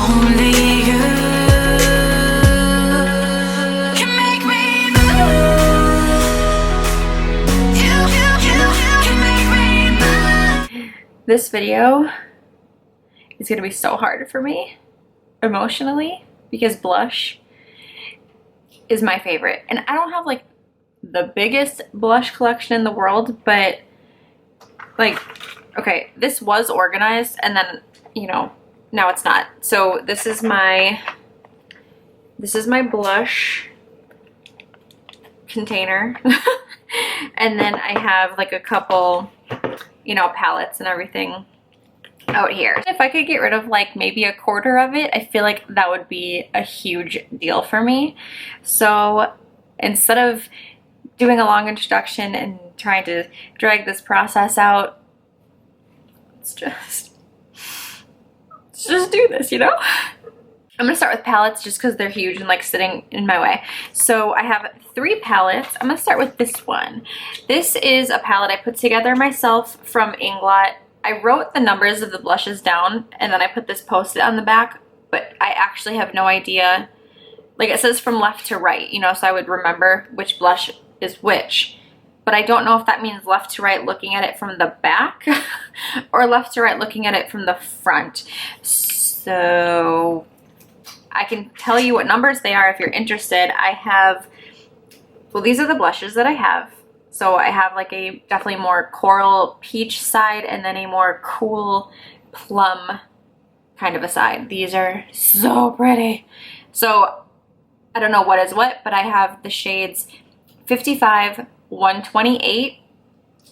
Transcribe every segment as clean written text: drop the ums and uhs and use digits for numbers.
Only you can make me move. You can make me move. This video is gonna be so hard for me emotionally because blush is my favorite. And I don't have like the biggest blush collection in the world, but like, okay, this was organized and then, you know, now it's not. So this is my blush container. And then I have like a couple, you know, palettes and everything out here. If I could get rid of like maybe a quarter of it, I feel like that would be a huge deal for me. So instead of doing a long introduction and trying to drag this process out, let's just do this, you know? I'm gonna start with palettes just because they're huge and like sitting in my way. So I have 3 palettes. I'm gonna start with this one. This is a palette I put together myself from Inglot. I wrote the numbers of the blushes down and then I put this post-it on the back, but I actually have no idea. Like it says from left to right, you know, so I would remember which blush is which. But I don't know if that means left to right looking at it from the back or left to right looking at it from the front. So I can tell you what numbers they are if you're interested. I have, well, these are the blushes that I have. So I have like a definitely more coral peach side and then a more cool plum kind of a side. These are so pretty. So I don't know what is what, but I have the shades 55, 128,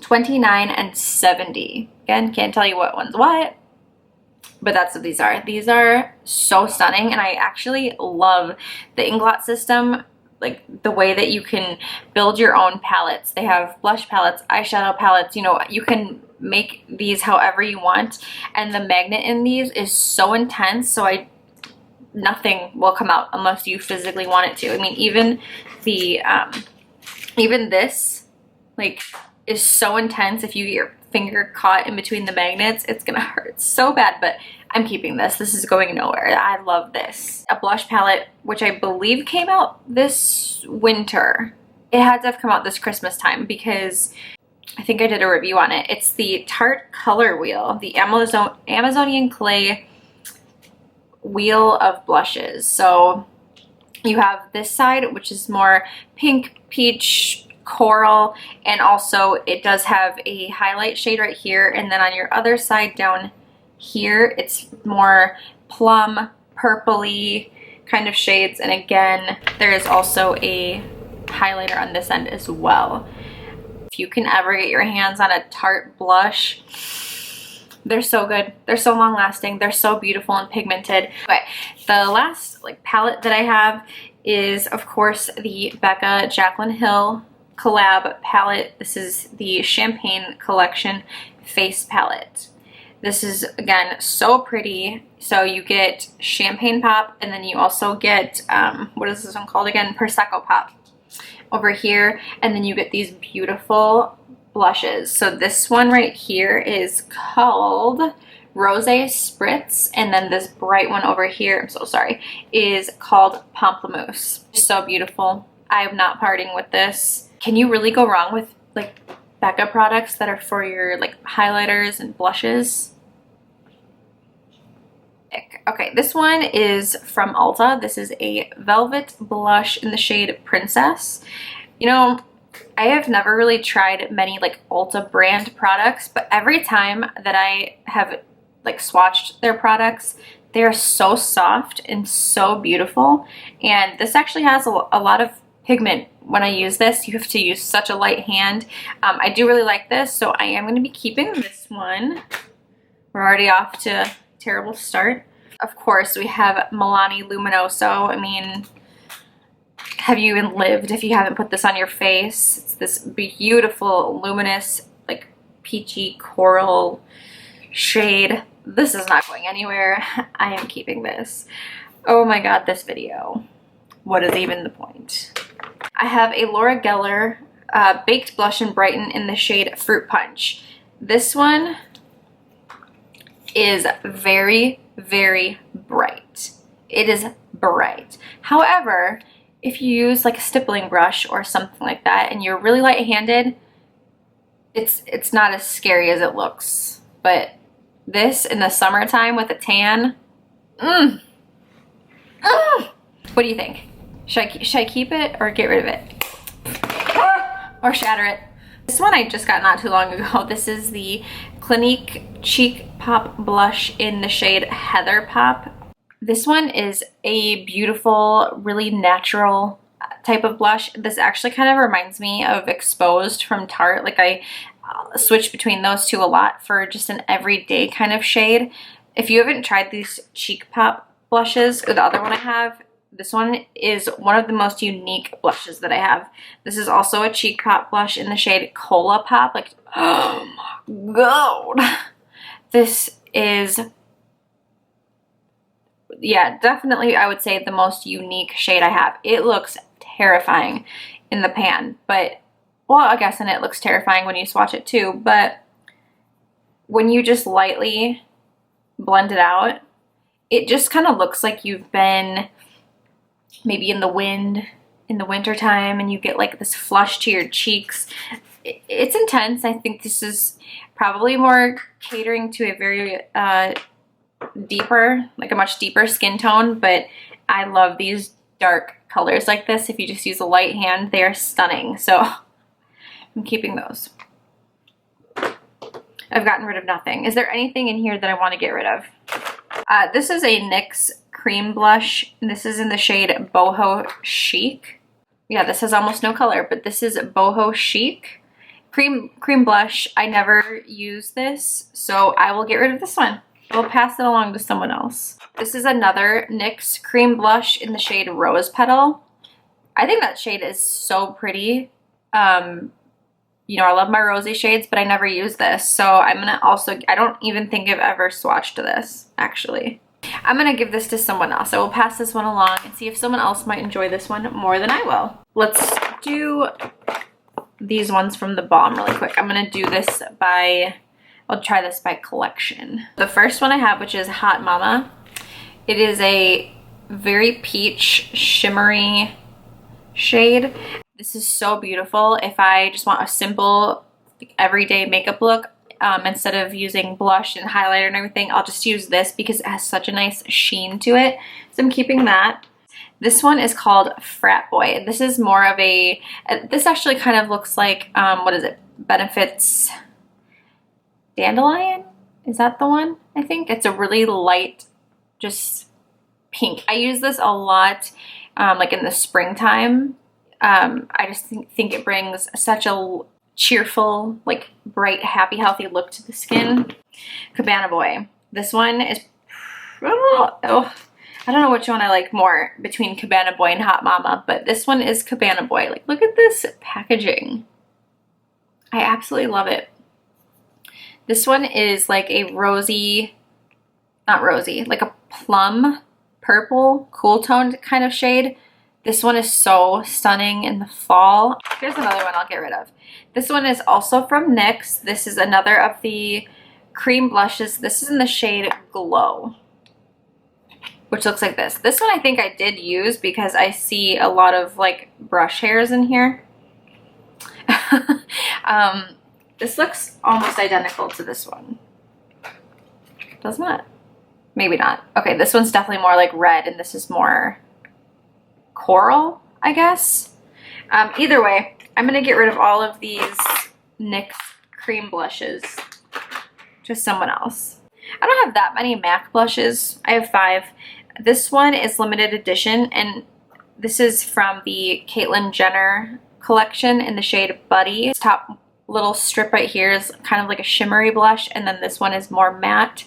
29, and 70. Again, can't tell you what one's what, but that's what these are. These are so stunning, and I actually love the Inglot system. Like the way that you can build your own palettes. They have blush palettes, eyeshadow palettes, you know, you can make these however you want. And the magnet in these is so intense, so nothing will come out unless you physically want it to. I mean, even the, even this, like, is so intense. If you get your finger caught in between the magnets, it's gonna hurt so bad, but I'm keeping this. This is going nowhere. I love this. A blush palette, which I believe came out this winter. It had to have come out this Christmas time because I think I did a review on it. It's the Tarte Color Wheel, the Amazonian Clay Wheel of Blushes. So you have this side, which is more pink, peach, coral, and also it does have a highlight shade right here, and then on your other side down here it's more plum, purpley kind of shades, and again there is also a highlighter on this end as well. If you can ever get your hands on a Tarte blush, they're so good, they're so long lasting, they're so beautiful and pigmented. Okay, the last like palette that I have is of course the Becca Jaclyn Hill collab palette. This is the Champagne Collection Face Palette. This is again so pretty. So you get champagne pop, and then you also get what is this one called again? Prosecco pop over here, and then you get these beautiful blushes. So this one right here is called Rose Spritz, and then this bright one over here, I'm so sorry, is called Pamplemousse. So beautiful. I am not parting with this. Can you really go wrong with like Becca products that are for your like highlighters and blushes? Okay, this one is from Ulta. This is a velvet blush in the shade Princess. You know, I have never really tried many like Ulta brand products, but every time that I have like swatched their products, they're so soft and so beautiful. And this actually has a lot of pigment. When I use this, you have to use such a light hand. I do really like this, so I am going to be keeping this one. We're already off to a terrible start. Of course, we have Milani Luminoso. I mean, have you even lived if you haven't put this on your face? It's this beautiful, luminous, like peachy coral shade. This is not going anywhere. I am keeping this. Oh my god, this video. What is even the point? I have a Laura Geller Baked Blush and Brighten in the shade Fruit Punch. This one is very, very bright. It is bright. However, if you use like a stippling brush or something like that and you're really light-handed, it's not as scary as it looks. But this in the summertime with a tan, what do you think? Should I keep it or get rid of it? Or shatter it? This one I just got not too long ago. This is the Clinique Cheek Pop Blush in the shade Heather Pop. This one is a beautiful, really natural type of blush. This actually kind of reminds me of Exposed from Tarte. Like I switch between those two a lot for just an everyday kind of shade. If you haven't tried these Cheek Pop blushes, the other one I have, this one is one of the most unique blushes that I have. This is also a Cheek Pop blush in the shade Cola Pop. Like, oh my god. This is, yeah, definitely I would say the most unique shade I have. It looks terrifying in the pan, but, well, I guess and it looks terrifying when you swatch it too, but when you just lightly blend it out, it just kind of looks like you've been maybe in the wind in the winter time and you get like this flush to your cheeks. It's intense. I think this is probably more catering to a very deeper, like a much deeper skin tone, but I love these dark colors like this. If you just use a light hand, they are stunning. So I'm keeping those. I've gotten rid of nothing. Is there anything in here that I want to get rid of? This is a NYX cream blush. And this is in the shade Boho Chic. Yeah, this has almost no color, but this is Boho Chic. Cream blush. I never use this, so I will get rid of this one. I'll pass it along to someone else. This is another NYX cream blush in the shade Rose Petal. I think that shade is so pretty. You know, I love my rosy shades, but I never use this. So I'm gonna also, I don't even think I've ever swatched this, actually. I'm gonna give this to someone else. I will pass this one along and see if someone else might enjoy this one more than I will. Let's do these ones from the Balm really quick. I'm gonna do this by, I'll try this by collection. The first one I have, which is Hot Mama. It is a very peach shimmery shade. This is so beautiful. If I just want a simple everyday makeup look, instead of using blush and highlighter and everything, I'll just use this because it has such a nice sheen to it. So I'm keeping that. This one is called Frat Boy. This is more of a, this actually kind of looks like, what is it? Benefits Dandelion? Is that the one? I think it's a really light, just pink. I use this a lot, like in the springtime. I just think it brings such a cheerful, like bright, happy, healthy look to the skin. Cabana Boy. This one is, oh, I don't know which one I like more between Cabana Boy and Hot Mama, but this one is Cabana Boy. Like, look at this packaging. I absolutely love it. This one is like a rosy, not rosy, like a plum purple, cool toned kind of shade. This one is so stunning in the fall. Here's another one I'll get rid of. This one is also from NYX. This is another of the cream blushes. This is in the shade Glow, which looks like this. This one I think I did use because I see a lot of like brush hairs in here. This looks almost identical to this one. Doesn't it? Maybe not. Okay, this one's definitely more like red and this is more coral, I guess. Either way, I'm gonna get rid of all of these NYX cream blushes to someone else. I don't have that many MAC blushes. I have 5. This one is limited edition and this is from the Caitlyn Jenner collection in the shade Buddy. This top little strip right here is kind of like a shimmery blush and then this one is more matte.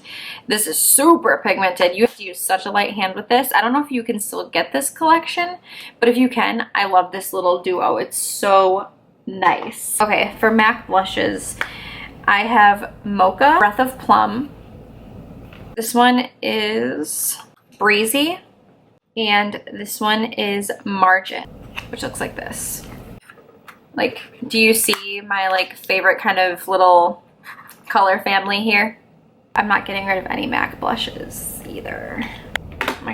This is super pigmented. You have to use such a light hand with this. I don't know if you can still get this collection, but if you can, I love this little duo. It's so nice. Okay, for MAC blushes, I have Mocha Breath of Plum. This one is Breezy and this one is Margin, which looks like this. Like, do you see my like favorite kind of little color family here? I'm not getting rid of any MAC blushes either.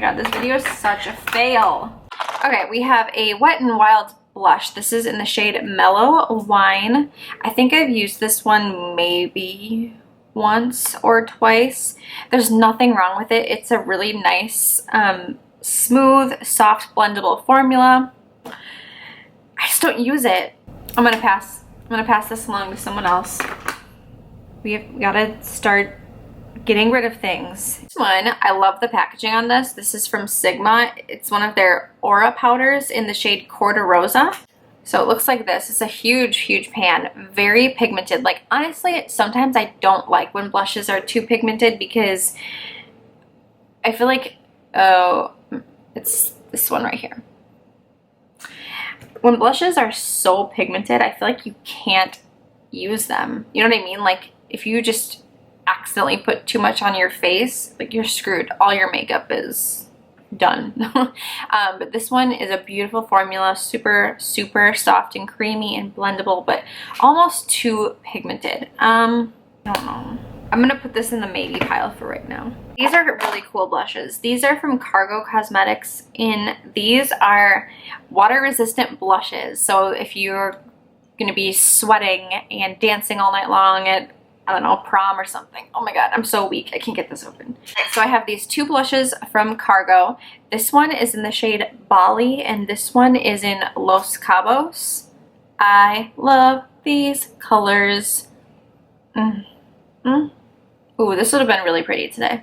god, this video is such a fail. Okay, we have a Wet n Wild blush. This is in the shade Mellow Wine. I think I've used this one maybe once or twice. There's nothing wrong with it. It's a really nice, smooth, soft, blendable formula. I just don't use it. I'm gonna pass this along to someone else. We gotta start getting rid of things. This one, I love the packaging on this. This is from Sigma. It's one of their Aura powders in the shade Corda Rosa. So it looks like this. It's a huge, huge pan. Very pigmented. Like, honestly, sometimes I don't like when blushes are too pigmented because I feel like, oh, it's this one right here. When blushes are so pigmented, I feel like you can't use them. You know what I mean? Like, if you just accidentally put too much on your face, like, you're screwed. All your makeup is done. But this one is a beautiful formula, super, super soft and creamy and blendable, but almost too pigmented. I don't know. I'm gonna put this in the maybe pile for right now. These are really cool blushes. These are from Cargo Cosmetics. These are water resistant blushes. So if you're gonna be sweating and dancing all night long at, I don't know, prom or something. Oh my god, I'm so weak. I can't get this open. So I have these two blushes from Cargo. This one is in the shade Bali, and this one is in Los Cabos. I love these colors. Ooh, this would have been really pretty today.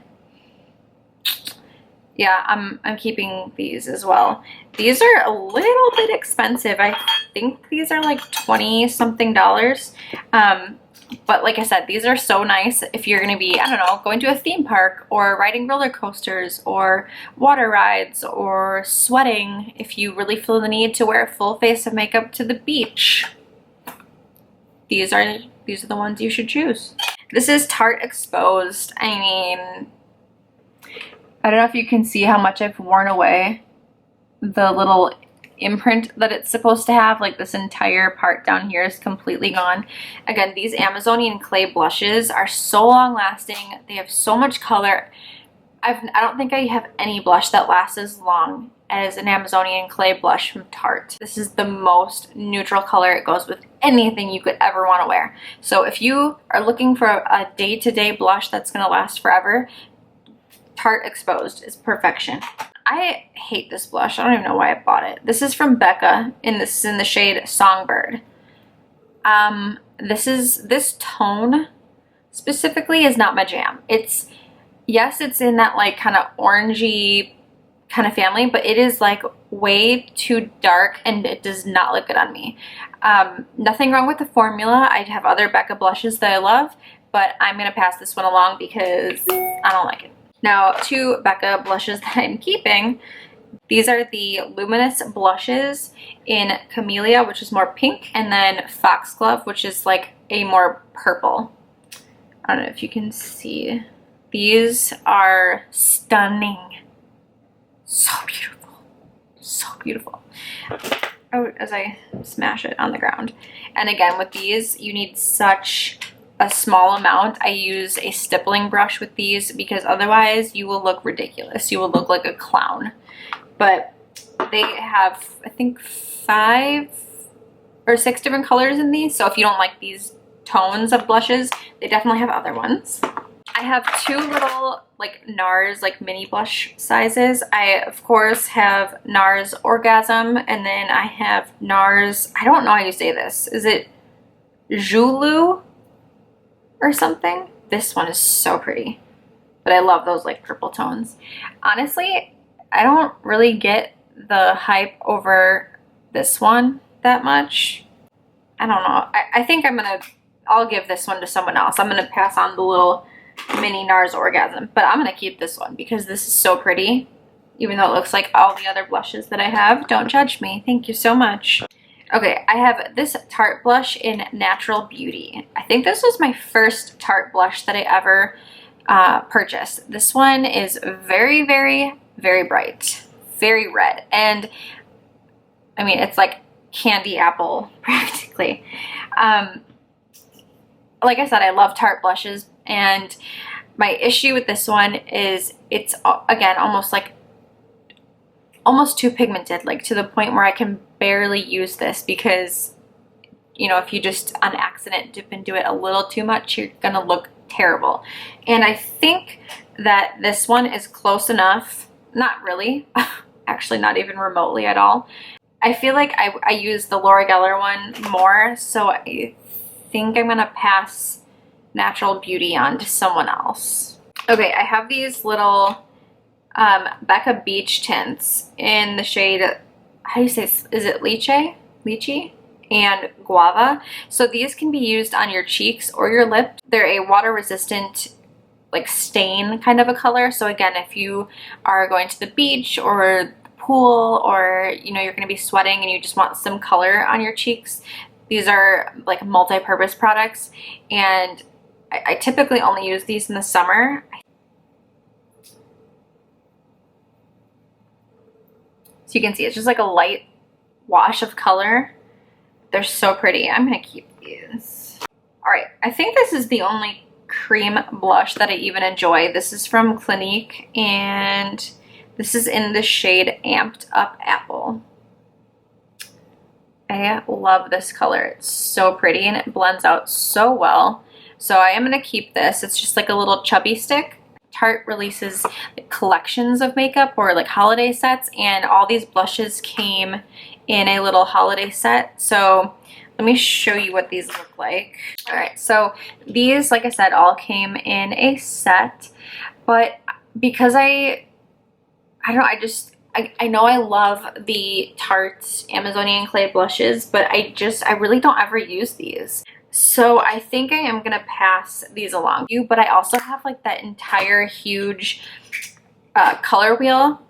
Yeah, I'm keeping these as well. These are a little bit expensive. I think these are like $20-something. But like I said, these are so nice if you're going to be, I don't know, going to a theme park or riding roller coasters or water rides or sweating if you really feel the need to wear a full face of makeup to the beach. These are the ones you should choose. This is Tarte Exposed. I mean, I don't know if you can see how much I've worn away the little imprint that it's supposed to have. Like, this entire part down here is completely gone. Again, these Amazonian clay blushes are so long lasting. They have so much color. I don't think I have any blush that lasts as long as an Amazonian clay blush from Tarte. This is the most neutral color. It goes with anything you could ever want to wear. So if you are looking for a day-to-day blush that's going to last forever, Tarte Exposed is perfection. I hate this blush. I don't even know why I bought it. This is from Becca, and this is in the shade Songbird. This tone specifically is not my jam. Yes, it's in that like kind of orangey kind of family, but it is like way too dark and it does not look good on me. Nothing wrong with the formula. I have other Becca blushes that I love, but I'm gonna pass this one along because I don't like it. Now, two Becca blushes that I'm keeping. These are the Luminous blushes in Camellia, which is more pink, and then Foxglove, which is like a more purple. I don't know if you can see. These are stunning. So beautiful. So beautiful. Oh, as I smash it on the ground. And again, with these, you need such a small amount. I use a stippling brush with these because otherwise you will look ridiculous. You will look like a clown. But they have, I think, 5 or 6 different colors in these. So if you don't like these tones of blushes, they definitely have other ones. I have 2 little like NARS like mini blush sizes. I of course have NARS Orgasm, and then I have NARS, I don't know how you say this. Is it Julu or something? This one is so pretty, but I love those like purple tones. Honestly, I don't really get the hype over this one that much. I don't know. I think I'll give this one to someone else. I'm gonna pass on the little mini NARS Orgasm, but I'm gonna keep this one because this is so pretty, even though it looks like all the other blushes that I have. Don't judge me. Thank you so much. Okay, I have this Tarte blush in Natural Beauty. I think this was my first Tarte blush that I ever purchased. This one is very, very, very bright, very red, and I mean, it's like candy apple practically. Like I said, I love Tarte blushes, and my issue with this one is it's, again, almost like almost too pigmented, like to the point where I can barely use this because, you know, if you just on accident dip into it a little too much, you're gonna look terrible. And I think that this one is close enough. Not really, actually not even remotely at all. I feel like I use the Laura Geller one more, so I think I'm gonna pass Natural Beauty on to someone else. Okay, I have these little Becca Beach tints in the shade, how do you say, is it lychee and guava. So these can be used on your cheeks or your lips. They're a water resistant, like stain kind of a color. So again, if you are going to the beach or pool, or you know, you're going to be sweating and you just want some color on your cheeks, these are like multi-purpose products, and I typically only use these in the summer. So you can see it's just like a light wash of color. They're so pretty. I'm gonna keep these. All right, I think this is the only cream blush that I even enjoy. This is from Clinique, and this is in the shade Amped Up Apple. I love this color. It's so pretty and it blends out so well. So I am gonna keep this. It's just like a little chubby stick. Tarte releases collections of makeup or like holiday sets, and all these blushes came in a little holiday set. So let me show you what these look like. All right, so these, like I said, all came in a set, but because I don't know, I know I love the Tarte Amazonian Clay blushes, but I really don't ever use these. So I think I am gonna pass these along to you, but I also have like that entire huge color wheel.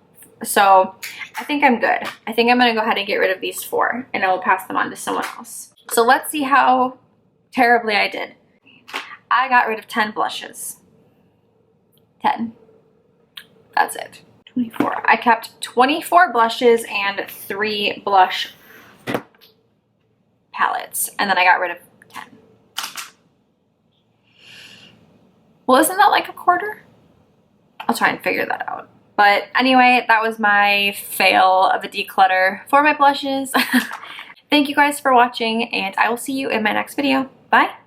So I think I'm good. I think I'm gonna go ahead and get rid of these 4 and I will pass them on to someone else. So let's see how terribly I did. I got rid of 10 blushes. 10. That's it. 24. I kept 24 blushes and 3 blush palettes, and then I got rid of 10. Well, isn't that like a quarter? I'll try and figure that out. But anyway, that was my fail of a declutter for my blushes. Thank you guys for watching, and I will see you in my next video. Bye!